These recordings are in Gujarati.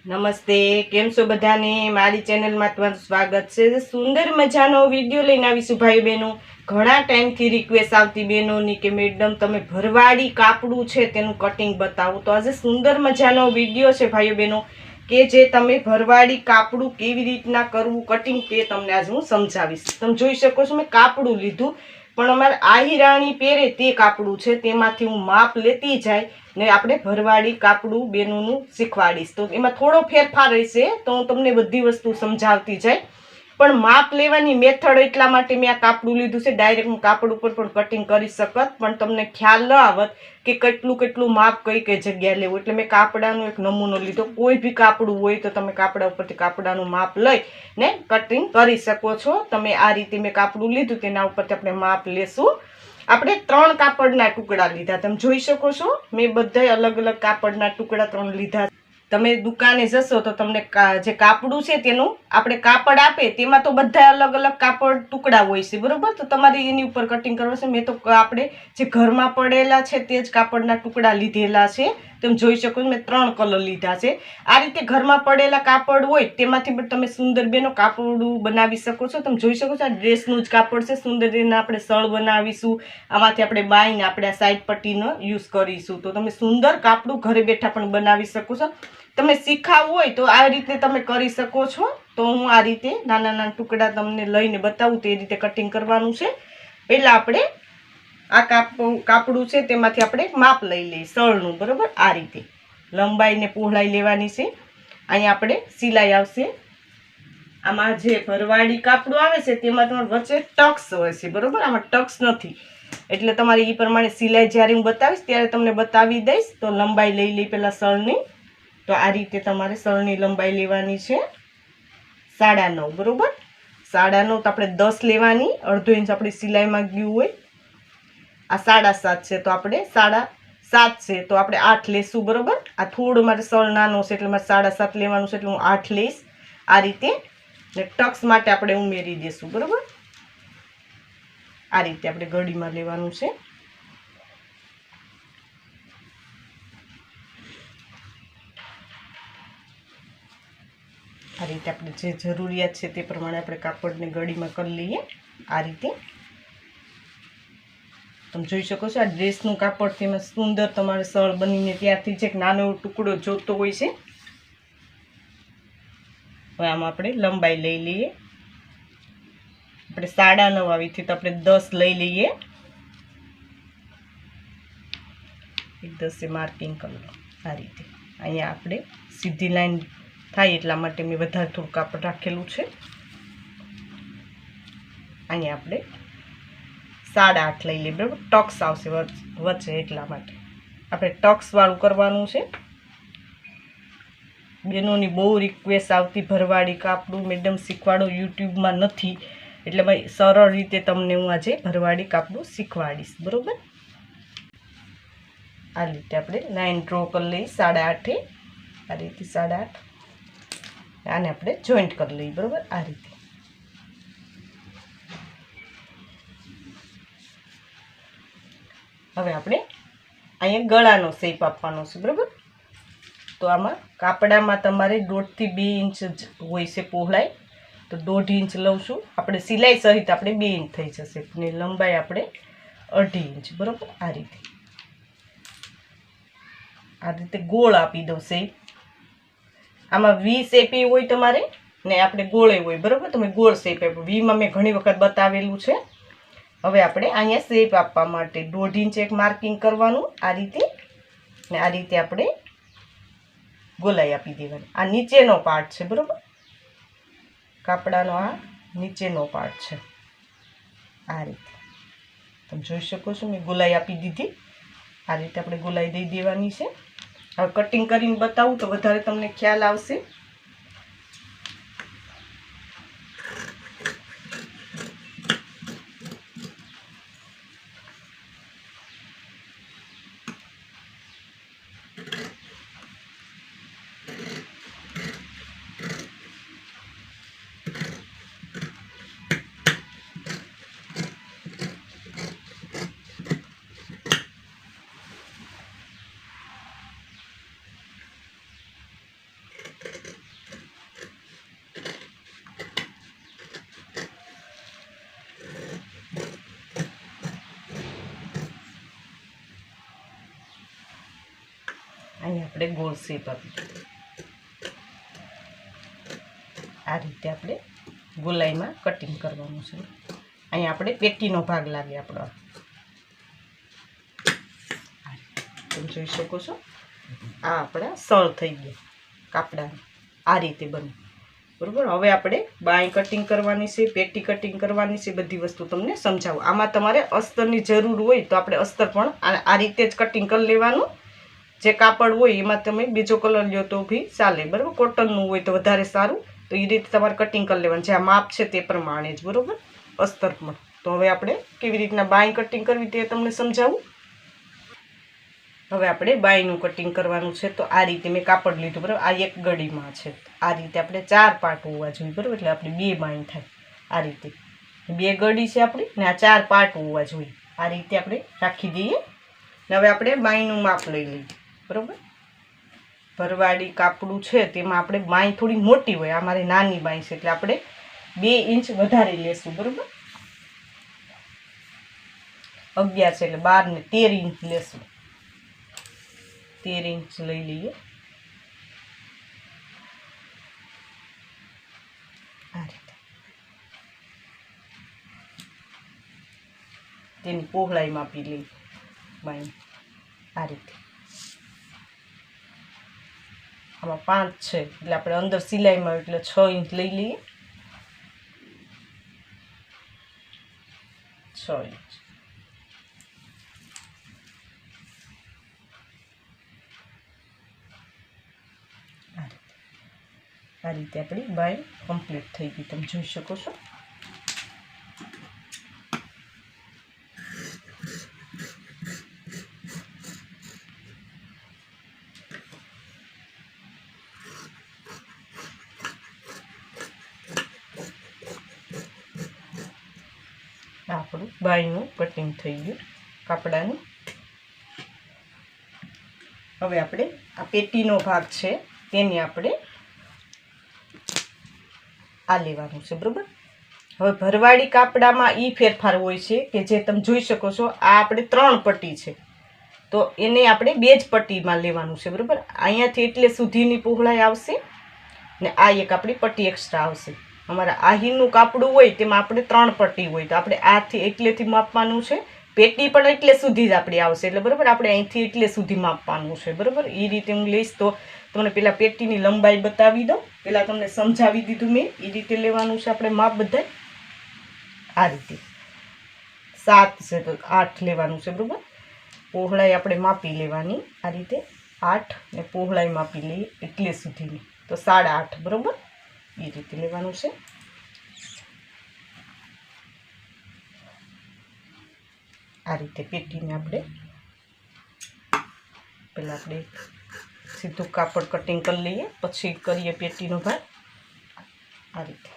નમસ્તે, કેમ છો બધાને? મારી ચેનલમાં તમારું સ્વાગત છે. સુંદર મજાનો વિડીયો લઈને આવીશું ભાઈ બહેનો. ઘણા ટાઈમથી રિક્વેસ્ટ આવતી બહેનોની કે મેડમ તમે ભરવાડી કાપડું છે તેનું કટિંગ બતાવો. તો આજે સુંદર મજાનો વિડીયો છે ભાઈઓ બહેનો કે જે તમે ભરવાડી કાપડું કેવી રીતના કરવું કટિંગ તે તમને આજે હું સમજાવીશ. તમે જોઈ શકો છો મેં કાપડું લીધું, પણ અમારે આહિરાણી પહેરે તે કાપડું છે, તેમાંથી હું માપ લેતી જાય ને આપણે ભરવાડી કાપડું બેનોનું શીખવાડીશ. તો એમાં થોડો ફેરફાર રહેશે, તો હું તમને બધી વસ્તુ સમજાવતી જાય. પણ માપ લેવાની મેથડ એટલા માટે મેં આ કાપડું લીધું છે. ડાયરેક્ટ હું કાપડ ઉપર પણ કટિંગ કરી શકત, પણ તમને ખ્યાલ ન આવત કે કેટલું માપ કઈ કઈ જગ્યાએ લેવું. એટલે મેં કાપડાનો એક નમૂનો લીધો. કોઈ બી કાપડું હોય તો તમે કાપડા ઉપરથી કાપડાનું માપ લઈ ને કટિંગ કરી શકો છો. તમે આ રીતે મેં કાપડું લીધું, તેના ઉપરથી આપણે માપ લેશું. આપણે 3 કાપડના ટુકડા લીધા. તમે જોઈ શકો છો મેં બધા અલગ અલગ કાપડના ટુકડા 3 લીધા. તમે દુકાને જશો તો તમને જે કાપડું છે તેનું આપણે કાપડ આપે તેમાં તો બધા અલગ અલગ કાપડ ટુકડા હોય છે, બરોબર? તો તમારે એની ઉપર કટિંગ કરવું છે. મેં તો આપણે જે ઘરમાં પડેલા છે તે જ કાપડના ટુકડા લીધેલા છે. તમે જોઈ શકો છો મેં 3 કલર લીધા છે. આ રીતે ઘરમાં પડેલા કાપડ હોય તેમાંથી પણ તમે સુંદર બેનો કાપડું બનાવી શકો છો. તમે જોઈ શકો છો આ ડ્રેસનું જ કાપડ છે. સુંદર બેન આપણે સળ બનાવીશું. આમાંથી આપણે બાઈને આપણે આ સાઈડ પટ્ટીનો યુઝ કરીશું. તો તમે સુંદર કાપડું ઘરે બેઠા પણ બનાવી શકો છો. તમે શીખાવવું હોય તો આ રીતે તમે કરી શકો છો. તો હું આ રીતે નાના નાના ટુકડા તમને લઈને બતાવું તે રીતે કટિંગ કરવાનું છે. પહેલા આપણે આ કાપડું છે તેમાંથી આપણે માપ લઈ લઈએ સળનું, બરોબર? આ રીતે લંબાઈ ને પહોળાઈ લેવાની છે. અહીંયા આપણે સિલાઈ આવશે. આમાં જે ભરવાડી કાપડું આવે છે તેમાં તમારે વચ્ચે ટક્સ હોય છે, બરોબર? આમાં ટક્સ નથી, એટલે તમારે એ પ્રમાણે સિલાઈ જ્યારે હું બતાવીશ ત્યારે તમને બતાવી દઈશ. તો લંબાઈ લઈ લઈ પહેલાં સળની. તો આ રીતે તમારે સળની લંબાઈ લેવાની છે 9.5, બરોબર? 9.5 તો આપણે 10 લેવાની. અડધો ઇંચ આપણી સિલાઈમાં ગયું હોય. આ 7.5 છે તો આપણે 7.5 છે તો આપણે 8 લેશું, બરોબર? આ થોડું મારે સળ નાનો છે એટલે મારે 7.5 લેવાનું છે, એટલે હું 8 લઈશ. આ રીતે ને ટક્સ માટે આપણે ઉમેરી દઈશું, બરોબર? આ રીતે આપણે ગળીમાં લેવાનું છે. આ રીતે આપણે જે જરૂરિયાત છે તે પ્રમાણે આપણે કાપડને ગળીમાં કરી લઈએ. આ રીતે તમે જોઈ શકો છો આ ડ્રેસનું કાપડ, તેમાં સુંદર તમારે સળ બનીને ત્યારથી જ એક નાનો એવો ટુકડો જોતો હોય છે. હવે આમાં આપણે લંબાઈ લઈ લઈએ. આપણે 9.5 આવીથી તો આપણે 10 લઈ લઈએ. 10 માર્કિંગ કરી લો. આ રીતે અહીંયા આપણે સીધી લાઈન થાય એટલા માટે મેં વધારે થોડું કાપડ રાખેલું છે. અહીંયા આપણે 8.5 લઈ લઈએ, બરાબર? ટક્સ આવશે વચ્ચે એટલા માટે આપણે ટક્સવાળું કરવાનું છે. બેનોની બહુ રિક્વેસ્ટ આવતી ભરવાડી કાપડું મેડમ શીખવાડો, યુટ્યુબમાં નથી, એટલે ભાઈ સરળ રીતે તમને હું આજે ભરવાડી કાપડું શીખવાડીશ, બરાબર? આ રીતે આપણે લાઈન ડ્રો કરી લઈએ 8.5. આ રીતે 8.5. આને આપણે જોઈન્ટ કરી લઈએ, બરાબર? આ રીતે હવે આપણે અહીંયા ગળાનો શેપ આપવાનો છે, બરાબર? તો આમાં કાપડામાં તમારે 1.5 થી 2 ઇંચ જ હોય છે પહોળાઈ, તો 1.5 ઇંચ લઉં છું. આપણે સિલાઈ સહિત આપણે 2 ઇંચ થઈ જશે ને લંબાઈ આપણે 2.5 ઇંચ, બરાબર? આ રીતે ગોળ આપી દઉં શેપ. આમાં વી શેપ હોય તમારે ને આપણે ગોળે હોય, બરાબર? તમે ગોળ શેપ આપ્યો. વીમાં મેં ઘણી વખત બતાવેલું છે. હવે આપણે અહીંયા શેપ આપવા માટે 1.5 ઇંચ એક માર્કિંગ કરવાનું આ રીતે, ને આ રીતે આપણે ગોલાઈ આપી દેવાની. આ નીચેનો પાર્ટ છે, બરાબર? કાપડાનો આ નીચેનો પાર્ટ છે. આ રીતે તમે જોઈ શકો છો મેં ગોલાઈ આપી દીધી. આ રીતે આપણે ગોલાઈ દઈ દેવાની છે. હવે કટિંગ કરીને બતાવું તો વધારે તમને ખ્યાલ આવશે. અહીં આપણે ગોળ શેપ આપી આ રીતે આપણે ગોલાઈમાં કટિંગ કરવાનું છે. અહીં આપણે પેટીનો ભાગ લાગે આપણો તમે જોઈ શકો છો. આ આપણા સળ થઈ ગયા કાપડા આ રીતે બને બરાબર. હવે આપણે બાંય કટિંગ કરવાની છે, પેટી કટિંગ કરવાની છે, બધી વસ્તુ તમને સમજાવું. આમાં તમારે અસ્તરની જરૂર હોય તો આપણે અસ્તર પણ આ રીતે જ કટિંગ કરી લેવાનું. જે કાપડ હોય એમાં તમે બીજો કલર લ્યો તો બી ચાલે બરાબર. કોટનનું હોય તો વધારે સારું. તો એ રીતે તમારે કટિંગ કરી લેવાનું. જે આ માપ છે તે પ્રમાણે જ બરાબર અસ્તર પણ. તો હવે આપણે કેવી રીતના બાંય કટિંગ કરવી તે તમને સમજાવું. હવે આપણે બાયનું કટિંગ કરવાનું છે. તો આ રીતે મેં કાપડ લીધું બરાબર. આ એક ગળીમાં છે. આ રીતે આપણે 4 પાર્ટ હોવા જોઈએ બરાબર. એટલે આપણે 2 બાય થાય. આ રીતે 2 ગળી છે આપણી ને આ 4 પાર્ટ હોવા જોઈએ. આ રીતે આપણે રાખી દઈએ. હવે આપણે બાયનું માપ લઈ લઈએ બરાબર. ભરવાડી કાપડું છે તેમાં આપણે બાય થોડી મોટી હોય. આ મારી નાની બાય છે એટલે આપણે 2 ઇંચ વધારે લેશું બરાબર. 11 છે એટલે 12 ને 13 ઇંચ લેશું. 13 ઇંચ લઈ લઈએ. આ રીતે તેની પહોળાઈ માપી લઈએ બાય આ રીતે. આમાં 5 છે એટલે આપણે અંદર સિલાઈમાં એટલે 6 ઇંચ લઈ લઈએ. 6 ઇંચ આ રીતે આપણી બાય કમ્પ્લીટ થઈ ગઈ તમે જોઈ શકો છો. આપણું બાયનું કટિંગ થઈ ગયું કાપડાનું. હવે આપણે આ પેટીનો ભાગ છે તેને આપણે આ લેવાનું છે બરાબર. હવે ભરવાડી કાપડામાં એ ફેરફાર હોય છે કે જે તમે જોઈ શકો છો. આ આપણે 3 પટ્ટી છે તો એને આપણે 2 જ પટ્ટીમાં લેવાનું છે બરાબર. અહીંયાથી એટલે સુધીની પહોળાઈ આવશે ને આ એક આપણી પટ્ટી એક્સ્ટ્રા આવશે. અમારા આહીરનું કાપડું હોય તેમાં આપણે 3 પટ્ટી હોય તો આપણે આથી એટલેથી માપવાનું છે. પેટી પણ એટલે સુધી જ આપણી આવશે એટલે બરાબર. આપણે અહીંથી એટલે સુધી માપવાનું છે બરાબર. એ રીતે હું લઈશ તો તમને પહેલાં પેટીની લંબાઈ બતાવી દઉં. પહેલાં તમને સમજાવી દીધું મેં. એ રીતે લેવાનું છે આપણે માપ બધા. આ રીતે 7 છે તો 8 લેવાનું છે બરાબર. પહોળાઈ આપણે માપી લેવાની આ રીતે 8 ને પહોળાઈ માપી લઈએ એટલે સુધીની તો 8.5 બરાબર. એ રીતે લેવાનું છે. આ રીતે પેટીને આપણે પહેલાં આપણે સીધું કાપડ કટિંગ કરી લઈએ પછી કરીએ પેટીનો ભાગ. આ રીતે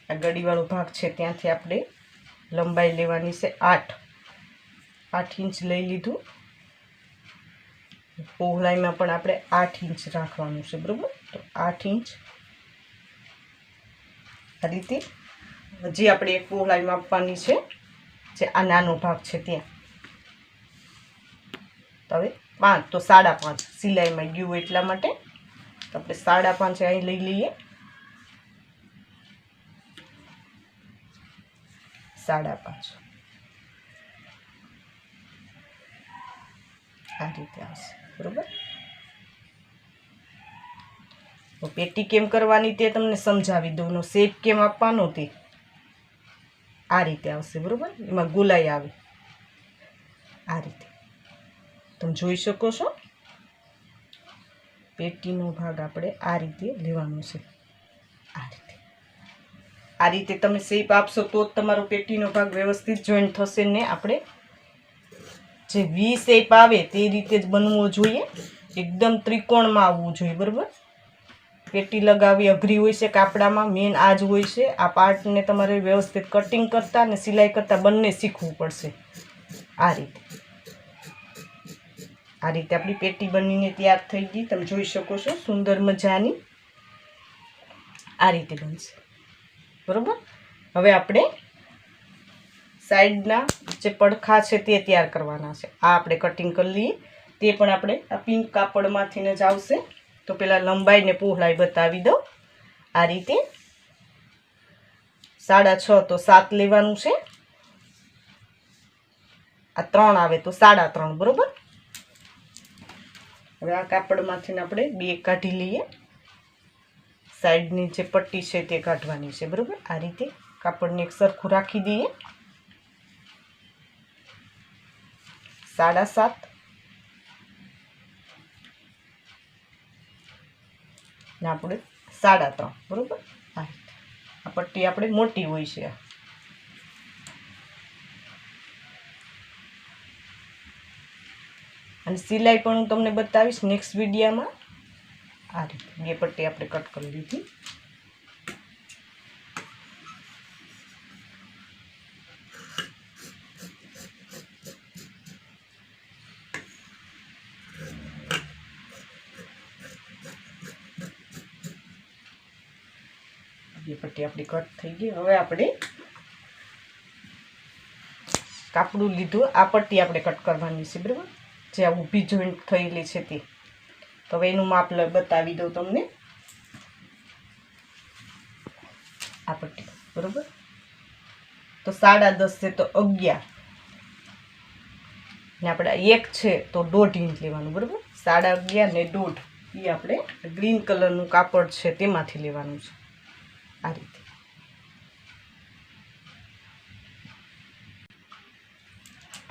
આ ગળીવાળો ભાગ છે ત્યાંથી આપણે લંબાઈ લેવાની છે 8 ઇંચ લઈ લીધું. પહોળાઈમાં પણ આપણે 8 ઇંચ રાખવાનું છે બરાબર. તો 8 ઇંચ આ રીતે હજી આપણે એક પહોળાઈ માપવાની છે જે આ નાનો ભાગ છે ત્યાં. તો હવે 5 તો 5.5 સિલાઈમાં ગયું એટલા માટે તો આપણે 5.5 અહીં લઈ લઈએ. 5.5 આ રીતે આવશે બરાબર. તો પેટી કેમ કરવાની તે તમને સમજાવી દઉં. શેપ કેમ આપવાનો તે આ રીતે આવશે બરાબર. એમાં ગોલાઈ આવે આ રીતે તમે જોઈ શકો છો. પેટીનો ભાગ આપણે આ રીતે લેવાનો છે. આ રીતે તમે શેપ આપશો તો જ તમારો પેટીનો ભાગ વ્યવસ્થિત જોઈન્ટ થશે ને આપણે જે વી શેપ આવે તે રીતે જ બનવો જોઈએ. એકદમ ત્રિકોણમાં આવવું જોઈએ બરાબર. પેટી લગાવવી અઘરી હોય છે કાપડામાં. મેન આ જ હોય છે. આ પાર્ટને તમારે વ્યવસ્થિત કટિંગ કરતા અને સિલાઈ કરતા બંને શીખવું પડશે. આ રીતે આપણી પેટી બનીને તૈયાર થઈ ગઈ તમે જોઈ શકો છો. સુંદર મજાની આ રીતે બનશે બરાબર. હવે આપણે સાઈડના જે પડખા છે તે તૈયાર કરવાના છે. આ આપણે કટિંગ કરી લઈએ. તે પણ આપણે આ પિંક કાપડમાંથી જ આવશે. તો પેલા લંબાઈ ને પહોળાઈ બતાવી દઉં. આ રીતે 6.5 તો 7 લેવાનું છે. આ 3 આવે તો 3.5, બરોબર. હવે આ કાપડમાંથી આપણે 2 કાઢી લઈએ. સાઈડની જે પટ્ટી છે તે કાઢવાની છે, બરોબર. આ રીતે કાપડને એક સરખું રાખી દઈએ. 7.5 ને આપણે 3.5, બરોબર. આ પટ્ટી આપણે મોટી હોય છે. અને સિલાઈ પણ હું તમને બતાવીશ નેક્સ્ટ વિડીયોમાં. આ રીતે 2 પટ્ટી આપણે કટ કરી લીધી. ये पट्टी अपनी कट थी गई। हवे आपणे कापड़ू लीधुं आ पट्टी आपणे कट करवानी छे, बराबर। जे आ ऊभी जोइंट थयेली छे ते तो हवे एनुं माप बतावी दઉં तमने। आ पट्टी बराबर तो 10.5 छे तो 11 ने आपणे 1 छे तो 1.5 इंच लेवानुं, बराबर। 11.5 ने 1.5 ई आपणे ग्रीन कलरनुं कापड़ छे तेमांथी लेवानुं छे। आ रीते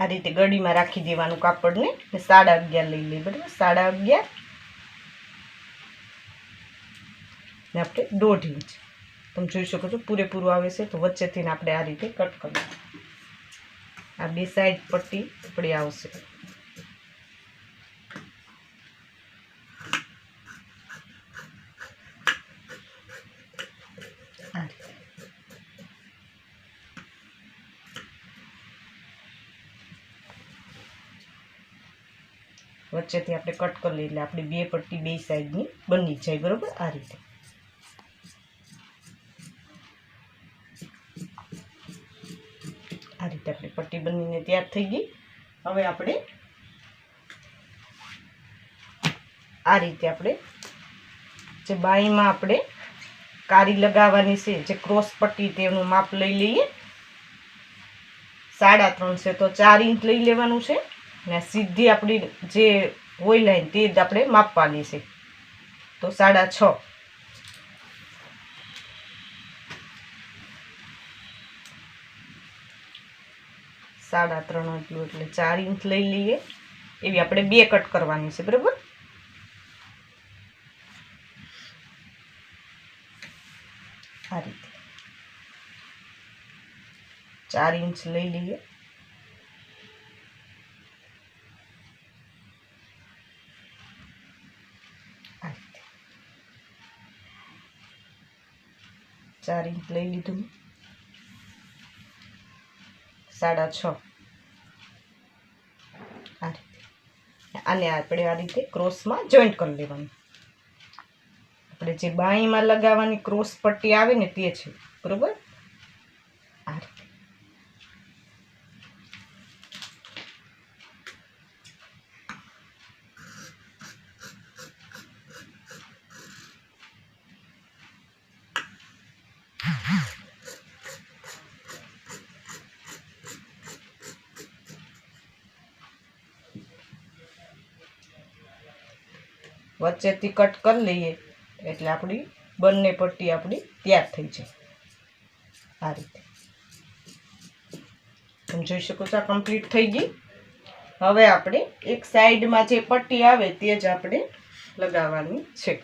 आ रीते गड़ी में राखी देवानुं कापड़ ने 11.5 लई ले, बराबर। 11.5 ने आपणे 1.5 इंच तमे जोई शको छो पूरेपूरुं आवे छे। तो वच्चेथी आपणे आ रीते कट करवानुं। आ बे साइड पट्टी आपणी आवशे। वच्चेथी आपणे कट कर ली एटले आपणी बे पट्टी बे साइडनी बनी जाय, बरोबर। आ रीते आपणी पट्टी बनीने तैयार थई गई। हवे आपणे आ रीते आपणे जे बाईमां आपणे कारी लगाववानी छे, जे क्रॉस पट्टी तेनुं माप लई लईए। 3.5 छे तो 4 इंच लई लेवानुं छे ने सीधी आपणी जे होय लाइन ते ज आपणे मापवानी छे। तो 6.5 3.5 એટલે 4 इंच લઈ લઈએ। એવી આપણે બે કટ કરવાની છે, બરાબર। આ રીતે 4 इंच લઈ લઈએ। આ રીતે 4 इंच લઈ લીધું। 6.5 आ रीते आने आपणे आ रीते क्रॉस में जॉइंट कर लेवानुं। आपणे जे बाई में लगावानी क्रॉस पट्टी आवे ने ते छे, बरोबर। आ रीते वच्चेथी कट कर लईए एटले आपणी बंने पट्टी आपणी तैयार थई जाय। आ रीते तमे जोई शको छो कम्प्लीट थई गई। हवे आपणे एक साइड में जे पट्टी आवे ते ज आपणे लगाववानी छे,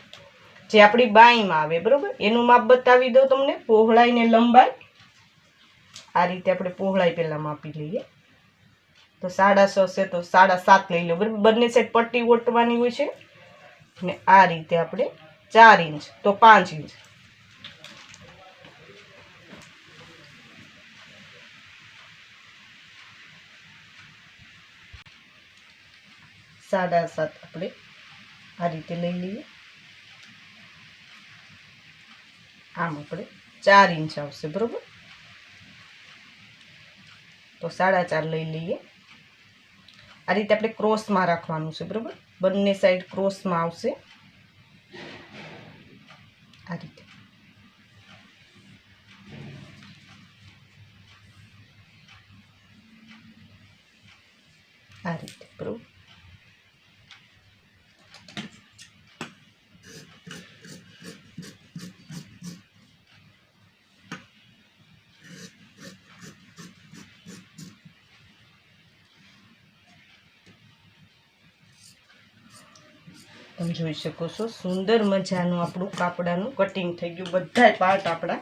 जे आपणी बाई में आवे, बरोबर। एनुं माप बतावी दઉં तमने, पहोळाई ने लंबाई। आ रीते आपणे पहोळाई पहेला मापी लईए। तो 6.5 छे तो 7.5 लई लो, बरोबर। बंने साइड पट्टी ओटवानी होय छे ने आ रीते आपणे 4 इंच तो 5 इंच। 7.5 આપણે આ રીતે લઈ લઈએ। આમ આપણે 4 इंच આવશે, બરોબર। તો 4.5 લઈ લઈએ। આ રીતે આપણે ક્રોસમાં રાખવાનું છે, બરાબર, બંને સાઈડ ક્રોસમાં આવશે આ રીતે. આ રીતે બરાબર. તમે જોઈ શકો છો સુંદર મજાનું આપણું કાપડાનું કટિંગ થઈ ગયું. બધાય પાર્ટ આપણા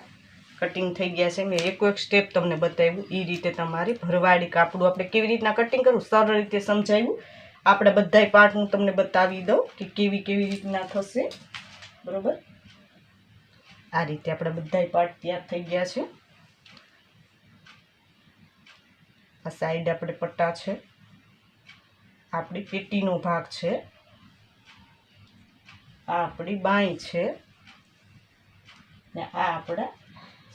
કટિંગ થઈ ગયા છે. મેં એક સ્ટેપ તમને બતાવ્યું. એ રીતે તમારે ભરવાડી કાપડું આપણે કેવી રીતના કટિંગ કરવું સરળ રીતે સમજાવ્યું. આપણે બધાય પાર્ટ હું તમને બતાવી દઉં કે કેવી રીતના થશે, બરોબર. આ રીતે આપણા બધાય પાર્ટ તૈયાર થઈ ગયા છે. આ સાઈડ આપણે પટ્ટા છે, આપણી પેટીનો ભાગ છે, આ આપણી બાંય છે ને આ આપણા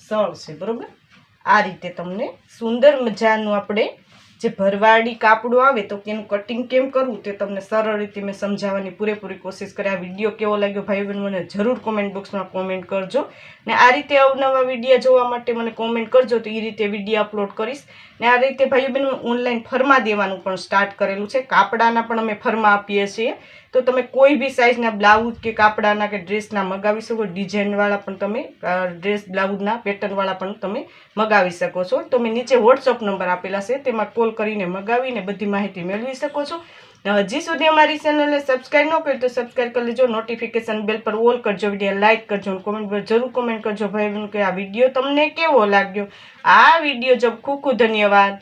સળ છે, બરોબર. આ રીતે તમને સુંદર મજાનું આપણે જે ભરવાડી કાપડું આવે તો એનું કટિંગ કેમ કરવું તે તમને સરળ રીતે મેં સમજાવવાની પૂરેપૂરી કોશિશ કરી. આ વિડીયો કેવો લાગ્યો ભાઈ બહેન મને જરૂર કોમેન્ટ બોક્સમાં કોમેન્ટ કરજો ને આ રીતે અવનવા વિડીયો જોવા માટે મને કોમેન્ટ કરજો તો એ રીતે વિડીયો અપલોડ કરીશ. ને આ રીતે ભાઈ બહેન ઓનલાઈન ફરમા દેવાનું પણ સ્ટાર્ટ કરેલું છે. કાપડાના પણ અમે ફરમા આપીએ છીએ, તો તમે કોઈ બી સાઇઝના બ્લાઉઝ કે કાપડાના કે ડ્રેસના મગાવી શકો. ડિઝાઇનવાળા પણ તમે ડ્રેસ બ્લાઉઝના પેટર્નવાળા પણ તમે મગાવી શકો છો. તો મેં નીચે વોટ્સઅપ નંબર આપેલા છે, તેમાં કોલ કરીને મગાવીને બધી માહિતી મેળવી શકો છો. હજી સુધી અમારી ચેનલને સબસ્ક્રાઈબ ન કરી તો સબસ્ક્રાઈબ કરી લેજો. નોટિફિકેશન બેલ પર ઓલ કરજો, વિડીયો લાઇક કરજો, કોમેન્ટ પર જરૂર કોમેન્ટ કરજો ભાઈ બહેન કે આ વિડીયો તમને કેવો લાગ્યો. આ વિડીયો જો ખૂબ ખૂબ ધન્યવાદ.